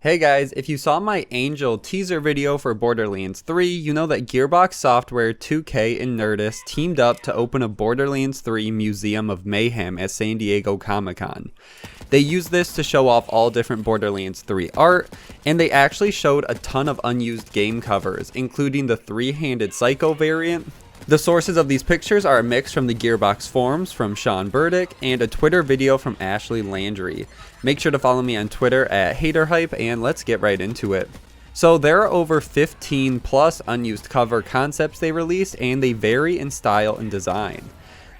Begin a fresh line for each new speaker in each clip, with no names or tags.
Hey guys, if you saw my Angel teaser video for Borderlands 3, you know that Gearbox Software, 2K, and Nerdist teamed up to open a Borderlands 3 Museum of Mayhem at San Diego Comic-Con. They used this to show off all different Borderlands 3 art, and they actually showed a ton of unused game covers, including the three-handed Psycho variant. The sources of these pictures are a mix from the Gearbox forums from Sean Burdick and a Twitter video from Ashley Landry. Make sure to follow me on Twitter at HayderHype, and let's get right into it. So there are over 15 plus unused cover concepts they released, and they vary in style and design.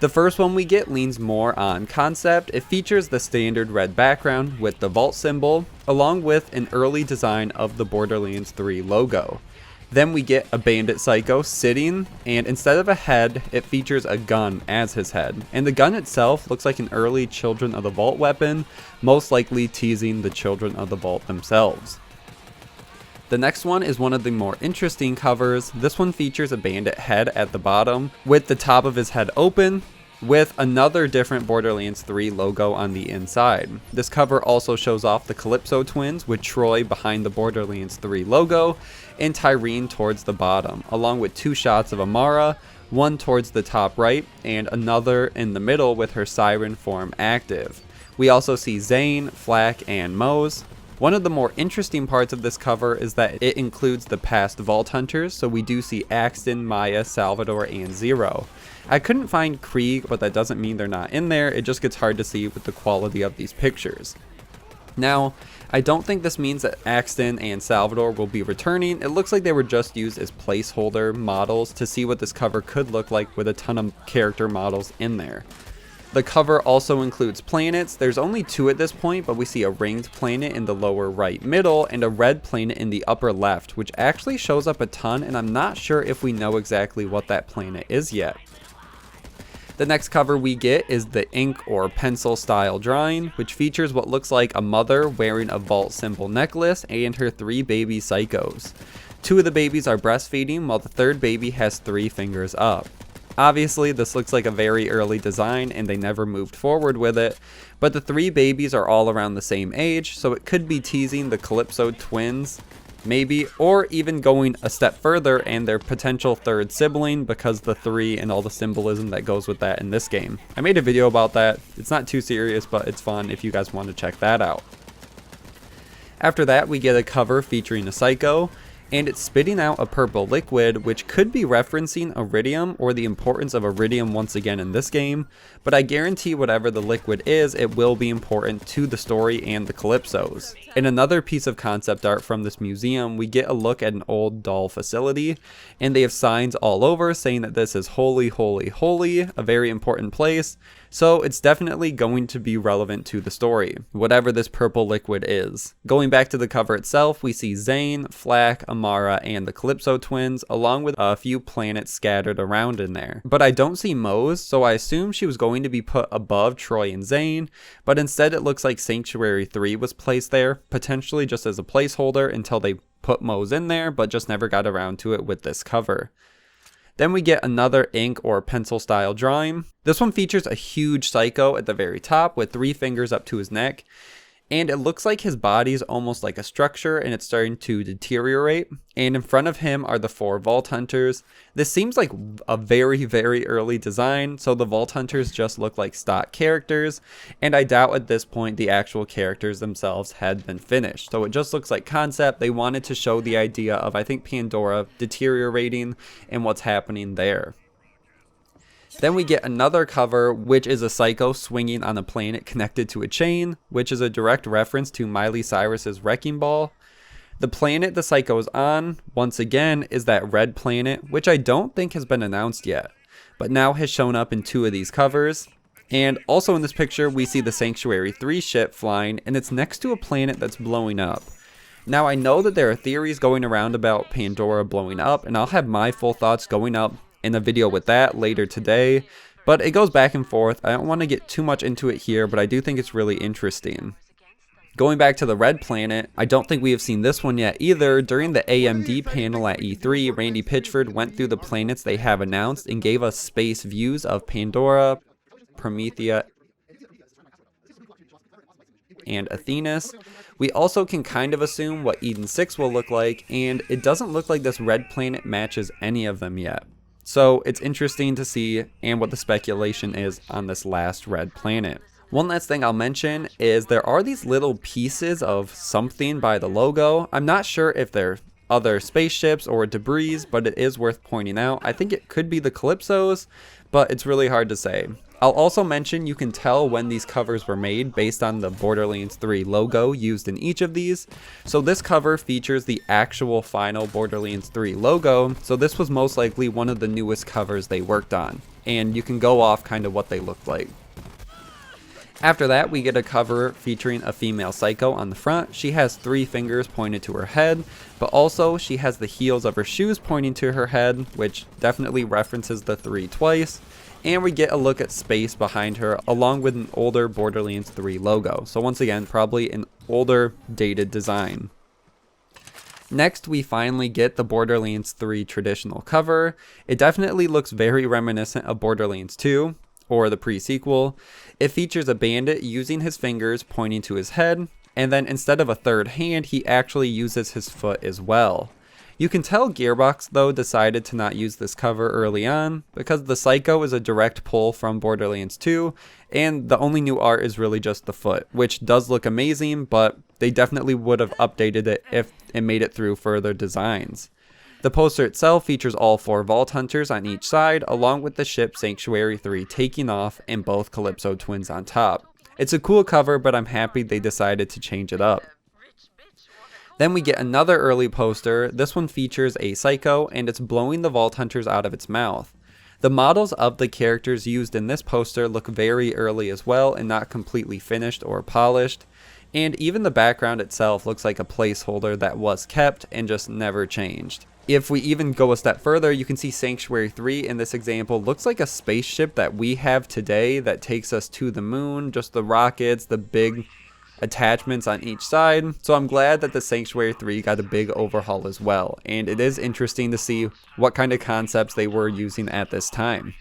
The first one we get leans more on concept. It features the standard red background with the vault symbol, along with an early design of the Borderlands 3 logo. Then we get a bandit Psycho sitting, and instead of a head, it features a gun as his head. And the gun itself looks like an early Children of the Vault weapon, most likely teasing the Children of the Vault themselves. The next one is one of the more interesting covers. This one features a bandit head at the bottom, with the top of his head open, with another different Borderlands 3 logo on the inside. This cover also shows off the Calypso Twins, with Troy behind the Borderlands 3 logo and Tyreen towards the bottom, along with two shots of Amara, one towards the top right and another in the middle with her siren form active. We also see Zane, Flak, and Mose. One of the more interesting parts of this cover is that it includes the past Vault Hunters, so we do see Axton, Maya, Salvador, and Zero. I couldn't find Krieg, but that doesn't mean they're not in there, it just gets hard to see with the quality of these pictures. Now, I don't think this means that Axton and Salvador will be returning. It looks like they were just used as placeholder models to see what this cover could look like with a ton of character models in there. The cover also includes planets. There's only two at this point, but we see a ringed planet in the lower right middle and a red planet in the upper left, which actually shows up a ton, and I'm not sure if we know exactly what that planet is yet. The next cover we get is the ink or pencil style drawing, which features what looks like a mother wearing a vault symbol necklace and her three baby psychos. Two of the babies are breastfeeding, while the third baby has three fingers up. Obviously, this looks like a very early design and they never moved forward with it, but the three babies are all around the same age, so it could be teasing the Calypso Twins, maybe, or even going a step further and their potential third sibling, because the three and all the symbolism that goes with that in this game. I made a video about that. It's not too serious, but it's fun if you guys want to check that out. After that, we get a cover featuring a Psycho, and it's spitting out a purple liquid, which could be referencing Iridium or the importance of Iridium once again in this game, but I guarantee whatever the liquid is, it will be important to the story and the Calypsos. In another piece of concept art from this museum, we get a look at an old doll facility, and they have signs all over saying that this is holy, holy, holy, a very important place, so it's definitely going to be relevant to the story, whatever this purple liquid is. Going back to the cover itself, we see Zane, Flak, Amara, and the Calypso Twins, along with a few planets scattered around in there. But I don't see Mose, so I assume she was going to be put above Troy and Zane, but instead it looks like Sanctuary 3 was placed there, potentially just as a placeholder until they put Mose in there, but just never got around to it with this cover. Then we get another ink or pencil style drawing. This one features a huge Psycho at the very top with three fingers up to his neck. And it looks like his body's almost like a structure and it's starting to deteriorate. And in front of him are the four Vault Hunters. This seems like a very, very early design, so the Vault Hunters just look like stock characters. And I doubt at this point the actual characters themselves had been finished. So it just looks like concept. They wanted to show the idea of, I think, Pandora deteriorating and what's happening there. Then we get another cover, which is a Psycho swinging on a planet connected to a chain, which is a direct reference to Miley Cyrus's Wrecking Ball. The planet the Psycho is on, once again, is that red planet, which I don't think has been announced yet, but now has shown up in two of these covers. And also in this picture, we see the Sanctuary 3 ship flying, and it's next to a planet that's blowing up. Now, I know that there are theories going around about Pandora blowing up, and I'll have my full thoughts going up in a video with that later today, but it goes back and forth. I don't want to get too much into it here, but I do think it's really interesting. Going back to the red planet, I don't think we have seen this one yet either. During the AMD panel at E3, Randy Pitchford went through the planets they have announced and gave us space views of Pandora, Promethea, and Athenas. We also can kind of assume what Eden 6 will look like, and it doesn't look like this red planet matches any of them yet. So it's interesting to see and what the speculation is on this last red planet. One last thing I'll mention is there are these little pieces of something by the logo. I'm not sure if they're other spaceships or debris, but it is worth pointing out. I think it could be the Calypsos, but it's really hard to say. I'll also mention you can tell when these covers were made based on the Borderlands 3 logo used in each of these. So this cover features the actual final Borderlands 3 logo, so this was most likely one of the newest covers they worked on, and you can go off kind of what they looked like. After that, we get a cover featuring a female Psycho on the front. She has 3 fingers pointed to her head, but also she has the heels of her shoes pointing to her head, which definitely references the 3 twice. And we get a look at space behind her, along with an older Borderlands 3 logo. So once again, probably an older, dated design. Next, we finally get the Borderlands 3 traditional cover. It definitely looks very reminiscent of Borderlands 2. Or the pre-sequel. It features a bandit using his fingers pointing to his head, and then instead of a third hand, he actually uses his foot as well. You can tell Gearbox though decided to not use this cover early on, because the Psycho is a direct pull from Borderlands 2, and the only new art is really just the foot, which does look amazing, but they definitely would have updated it if it made it through further designs. The poster itself features all 4 Vault Hunters on each side, along with the ship Sanctuary 3 taking off and both Calypso Twins on top. It's a cool cover, but I'm happy they decided to change it up. Then we get another early poster. This one features a Psycho, and it's blowing the Vault Hunters out of its mouth. The models of the characters used in this poster look very early as well, and not completely finished or polished. And even the background itself looks like a placeholder that was kept and just never changed. If we even go a step further, you can see Sanctuary 3 in this example looks like a spaceship that we have today that takes us to the moon, just the rockets, the big attachments on each side. So I'm glad that the Sanctuary 3 got a big overhaul as well, and it is interesting to see what kind of concepts they were using at this time.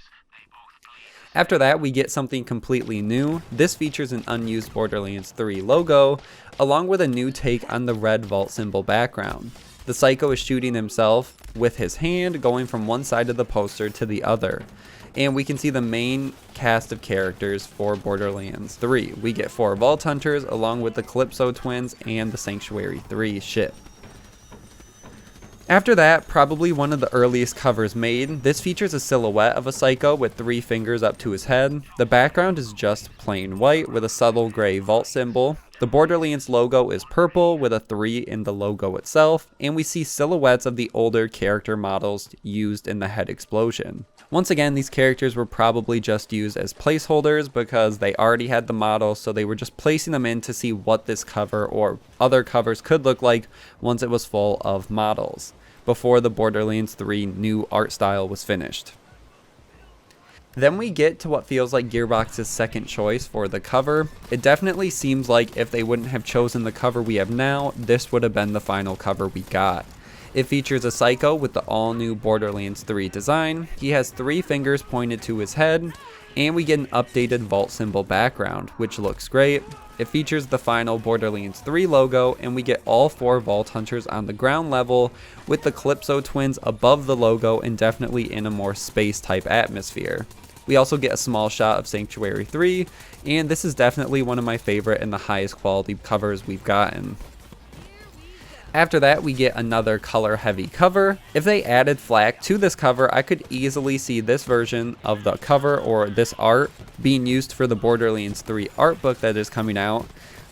After that, we get something completely new. This features an unused Borderlands 3 logo, along with a new take on the red vault symbol background. The Psycho is shooting himself with his hand, going from one side of the poster to the other. And we can see the main cast of characters for Borderlands 3. We get 4 Vault Hunters, along with the Calypso Twins and the Sanctuary 3 ship. After that, probably one of the earliest covers made, this features a silhouette of a Psycho with 3 fingers up to his head. The background is just plain white with a subtle gray vault symbol. The Borderlands logo is purple with a 3 in the logo itself, and we see silhouettes of the older character models used in the head explosion. Once again, these characters were probably just used as placeholders because they already had the model, so they were just placing them in to see what this cover or other covers could look like once it was full of models, before the Borderlands 3 new art style was finished. Then we get to what feels like Gearbox's second choice for the cover. It definitely seems like if they wouldn't have chosen the cover we have now, this would have been the final cover we got. It features a Psycho with the all-new Borderlands 3 design. He has 3 fingers pointed to his head, and we get an updated vault symbol background, which looks great. It features the final Borderlands 3 logo, and we get all 4 Vault Hunters on the ground level, with the Calypso Twins above the logo and definitely in a more space-type atmosphere. We also get a small shot of Sanctuary 3, and this is definitely one of my favorite and the highest quality covers we've gotten. After that, we get another color-heavy cover. If they added FLAC to this cover, I could easily see this version of the cover or this art being used for the Borderlands 3 art book that is coming out,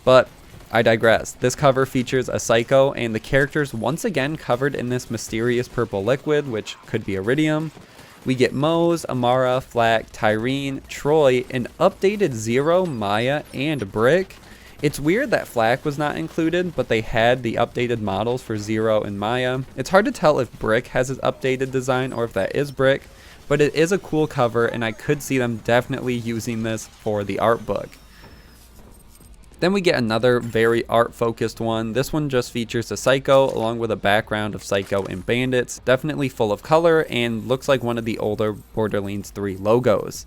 but I digress. This cover features a Psycho and the characters once again covered in this mysterious purple liquid, which could be iridium. We get Mose, Amara, FLAC, Tyreen, Troy, an updated Zero, Maya, and Brick. It's weird that FLAC was not included, but they had the updated models for Zero and Maya. It's hard to tell if Brick has his updated design or if that is Brick, but it is a cool cover and I could see them definitely using this for the art book. Then we get another very art-focused one. This one just features a Psycho along with a background of Psycho and bandits, definitely full of color and looks like one of the older Borderlands 3 logos.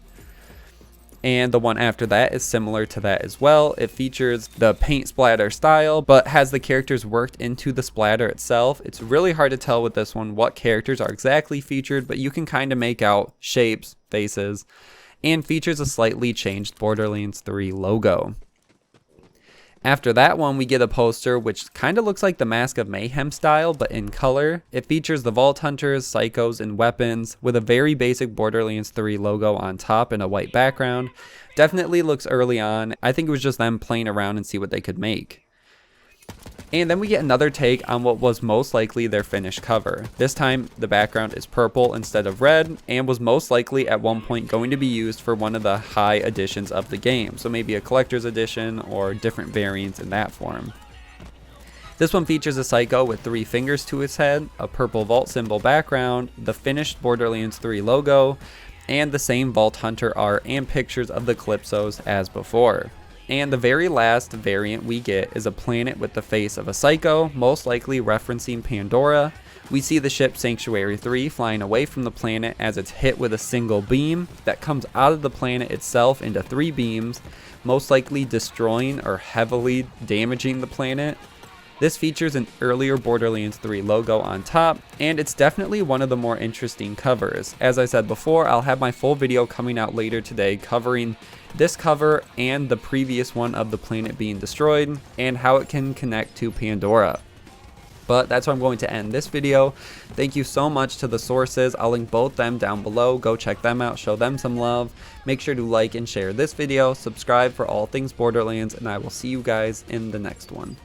And the one after that is similar to that as well. It features the paint splatter style, but has the characters worked into the splatter itself. It's really hard to tell with this one what characters are exactly featured, but you can kind of make out shapes, faces, and features a slightly changed Borderlands 3 logo. After that one, we get a poster which kind of looks like the Mask of Mayhem style, but in color. It features the Vault Hunters, Psychos, and weapons with a very basic Borderlands 3 logo on top and a white background. Definitely looks early on. I think it was just them playing around and see what they could make. And then we get another take on what was most likely their finished cover. This time, the background is purple instead of red, and was most likely at one point going to be used for one of the high editions of the game. So maybe a collector's edition or different variants in that form. This one features a Psycho with 3 fingers to its head, a purple vault symbol background, the finished Borderlands 3 logo, and the same Vault Hunter art and pictures of the Calypsos as before. And the very last variant we get is a planet with the face of a Psycho, most likely referencing Pandora. We see the ship Sanctuary 3 flying away from the planet as it's hit with a single beam that comes out of the planet itself into 3 beams, most likely destroying or heavily damaging the planet. This features an earlier Borderlands 3 logo on top, and it's definitely one of the more interesting covers. As I said before, I'll have my full video coming out later today covering this cover and the previous one of the planet being destroyed and how it can connect to Pandora. But that's where I'm going to end this video. Thank you so much to the sources. I'll link both them down below. Go check them out, show them some love. Make sure to like and share this video, subscribe for all things Borderlands, and I will see you guys in the next one.